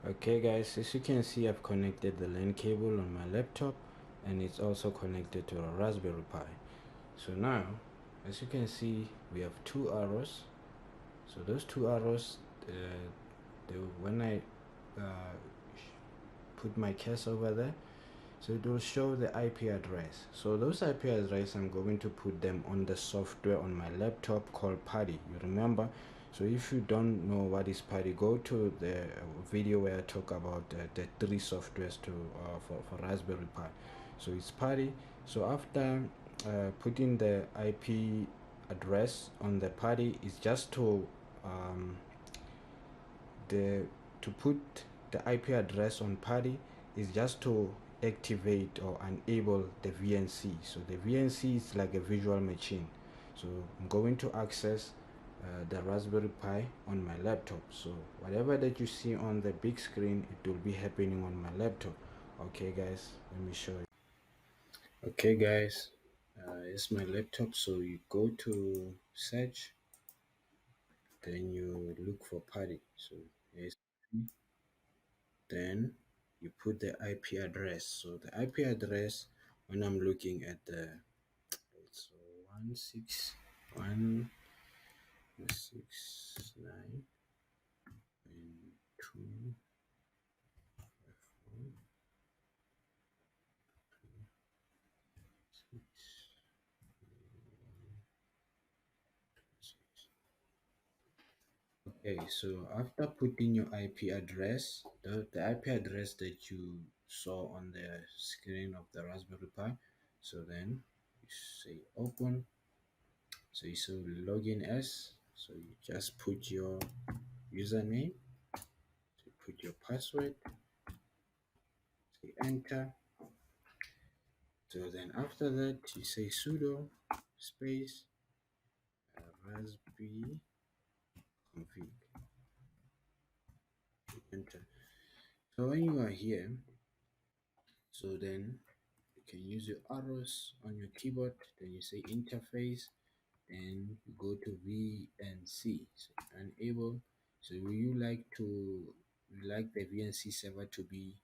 Okay guys, as you can see, I've connected the LAN cable on my laptop and it's also connected to a Raspberry Pi. So now, as you can see, we have two arrows. So those two arrows, when I put my cursor over there, so it will show the IP address. So those IP address, I'm going to put them on the software on my laptop called PuTTY. You remember? So if you don't know what is PuTTY, go to the video where I talk about the three softwares to for Raspberry Pi. So it's PuTTY. So after putting the IP address on the PuTTY, is just to put the IP address on PuTTY is just to activate or enable the VNC. So the VNC is like a visual machine. So I'm going to access the Raspberry Pi on my laptop. So whatever that you see on the big screen, it will be happening on my laptop. Okay guys, let me show you. Okay guys, it's my laptop. So you go to search, then you look for PuTTY. So yes, then you put the IP address. So the IP address, when I'm looking at the, so 169.2. Okay, so after putting your IP address, the IP address that you saw on the screen of the Raspberry Pi, so then you say open. So you say login as, so you just put your username, so put your password, say enter. So then after that you say sudo space raspberry config, enter. So when you are here, so then you can use your arrows on your keyboard, then you say interface, and you go to VNC, so enable. So will you like the VNC server to be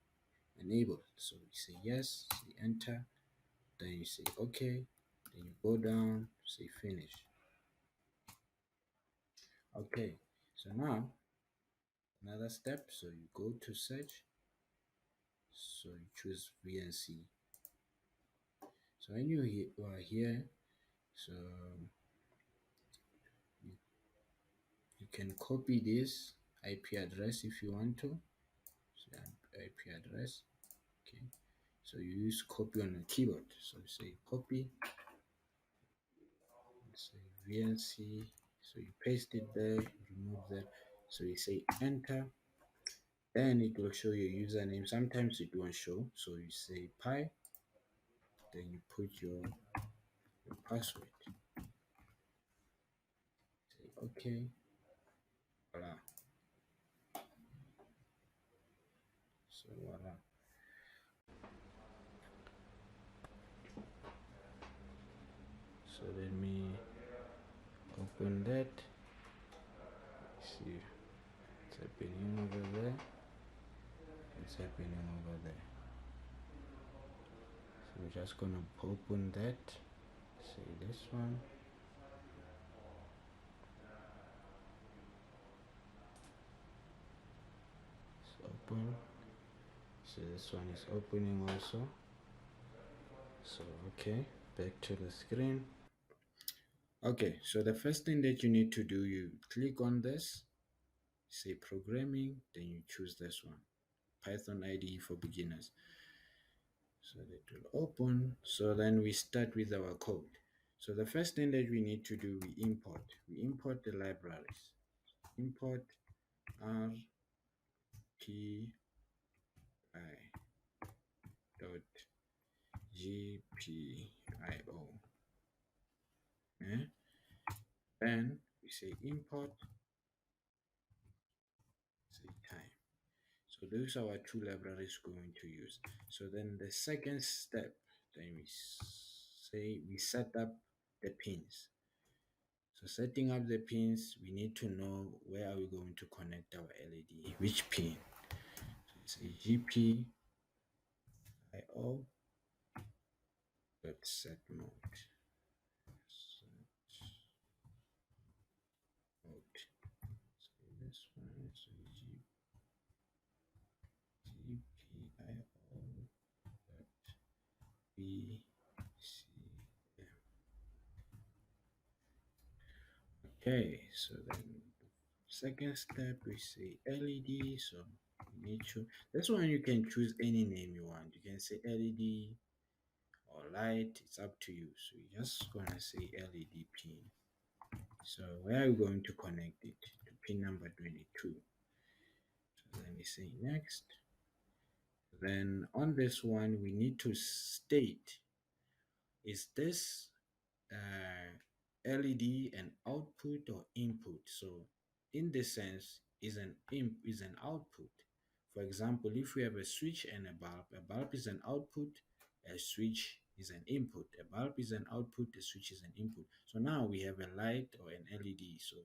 enabled? So you say yes, say enter, then you say okay, then you go down, say finish. Okay, so now another step, so you go to search, so you choose VNC. So when you are here, so you can copy this IP address if you want to. So IP address, okay. So you use copy on the keyboard. So you say copy, say VNC. So you paste it there, remove that. So you say enter. Then it will show your username. Sometimes it won't show. So you say pi. Then you put your password. Say okay. Voila. So voila. So let me open that. See, it's happening over there. It's happening over there. So we're just gonna open that. Say this one. It's open. So this one is opening also. So okay, back to the screen. Okay, so the first thing that you need to do, you click on this, say programming, then you choose this one, Python IDE for beginners. So that will open. So then we start with our code. So the first thing that we need to do, we import the libraries. Import RPI dot GPIO. Then we say import, say time. So those are our two libraries we're going to use. So then the second step, then we say we set up the pins. So setting up the pins, we need to know where are we going to connect our LED, which pin. say GPIO dot set mode. So this one is GPIO dot BCM. Okay, so then second step we say LED. So you need to, this one you can choose any name you want. You can say LED or light, it's up to you. So you're just gonna say LED pin. So where are we going to connect it? To pin number 22. So let me say next. Then on this one we need to state, is this LED an output or input? So in this sense, is an output. For example, if we have a switch and a bulb is an output, a switch is an input. A bulb is an output, a switch is an input. So now we have a light or an LED, so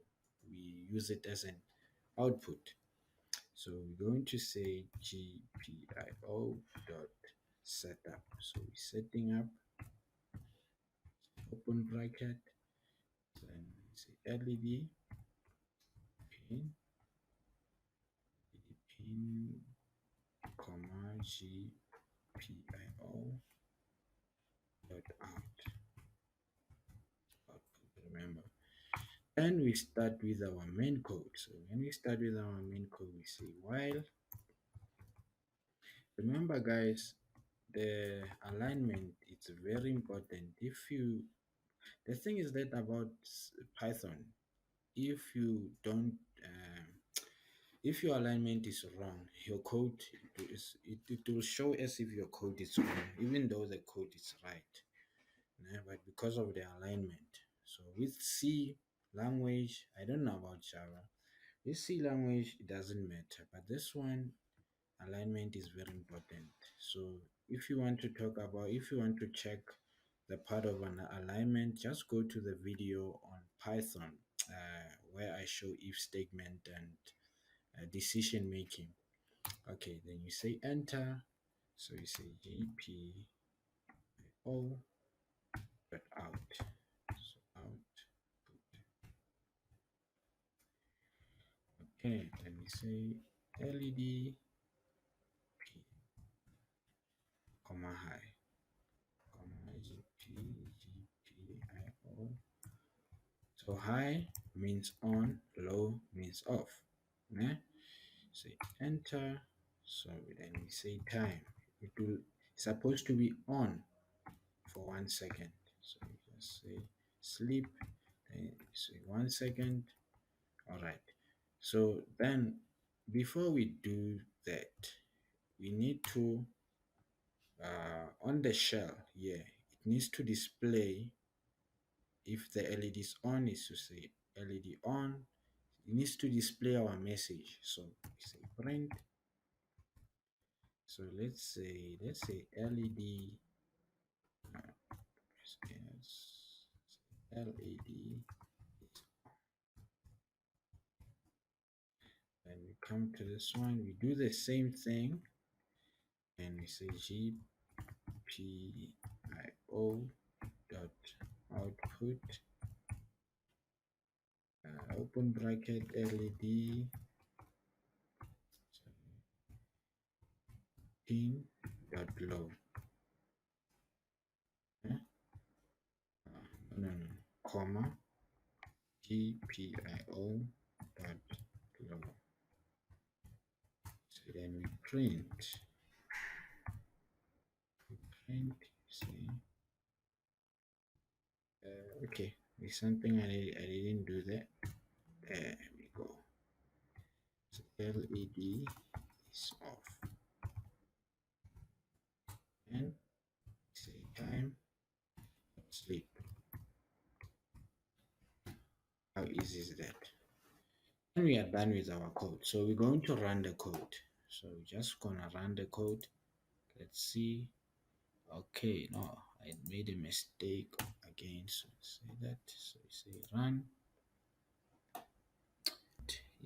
we use it as an output. So we're going to say GPIO dot setup. So we're setting up, open bracket, then say LED pin, comma GPIO dot output. Remember. Then we start with our main code. So when we start with our main code, we say while. Remember, guys, the alignment, it's very important. The thing is that about Python, if you don't if your alignment is wrong, your code it will show as if your code is wrong, even though the code is right. But because of the alignment. So with C language, I don't know about Java. With C language, it doesn't matter. But this one, alignment is very important. So if you want to check the part of an alignment, just go to the video on Python where I show if statement and decision making. Okay, then you say enter. So you say GPIO dot out. So out. Okay, then we say LED P, comma high, comma GPIO. So high means on, low means off. Yeah? Say enter. So then we say time. It will supposed to be on for 1 second. So we just say sleep. Then say 1 second. All right. So then before we do that, we need to on the shell here, it needs to display if the LED is on, is to say LED on. It needs to display our message. So we say print. So let's say LED LED. Then we come to this one, we do the same thing, and we say GPIO dot output open bracket LED pin dot low. No, comma GPIO dot low. So then we print, see. Okay, it's something I didn't do that. There we go. So LED is off. And say time, sleep. How easy is that? And we are done with our code. So we're going to run the code. So we're just gonna run the code. Let's see. Okay, no, I made a mistake again. So say that. So say run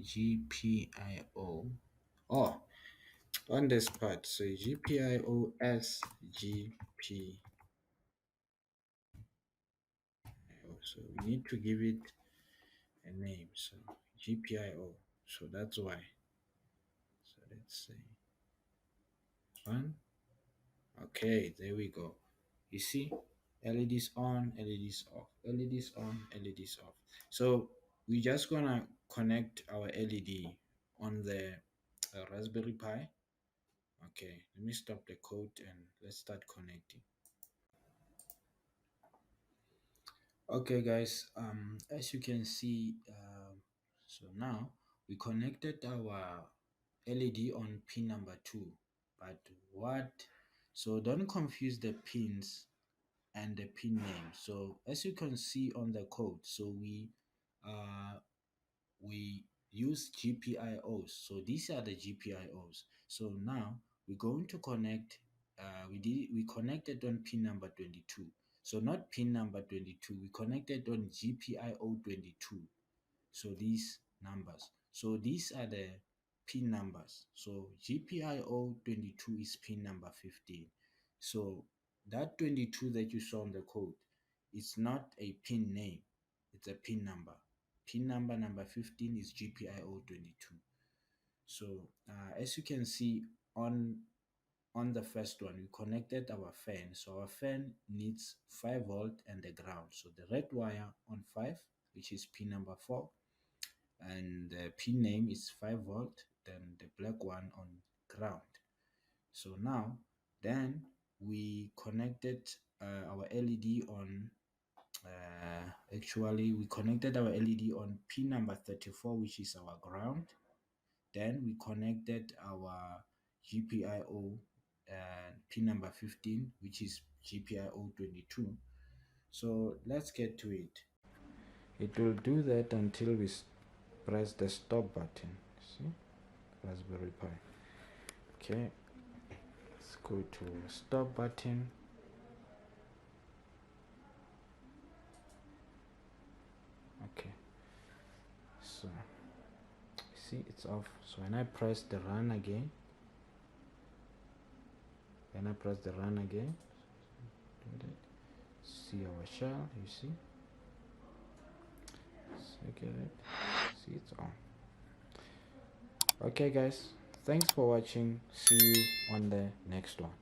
GPIO. Oh, on this part. So GPIO SGP. So we need to give it a name. So GPIO. So that's why. So let's say one. Okay, there we go. You see, LEDs on, LEDs off, LEDs on, LEDs off. So we're just gonna connect our LED on the Raspberry Pi. Okay, let me stop the code and let's start connecting. Okay guys, as you can see, so now we connected our LED on pin number 2, but what, so don't confuse the pins and the pin name. So as you can see on the code, so we use GPIOs. So these are the GPIOs. So now we're going to connect, we connected on pin number 22. So not pin number 22, we connected on GPIO 22. So these numbers. So these are the pin numbers. So GPIO 22 is pin number 15. So that 22 that you saw on the code, it's not a pin name, it's a pin number. Pin number 15 is GPIO 22. So as you can see on the first one, we connected our fan. So our fan needs 5 volt and the ground. So the red wire on 5, which is pin number 4, and the pin name is 5 volt, then the black one on ground. So now then we connected our LED on actually we connected our LED on pin number 34, which is our ground. Then we connected our GPIO pin number 15, which is GPIO 22. So let's get to it. It will do that until we press the stop button. See, Raspberry Pi. Okay, let's go to stop button. Okay, so see it's off. So when I press the run again, see our shell, you see, second it, see it's on. Okay guys, thanks for watching. See you on the next one.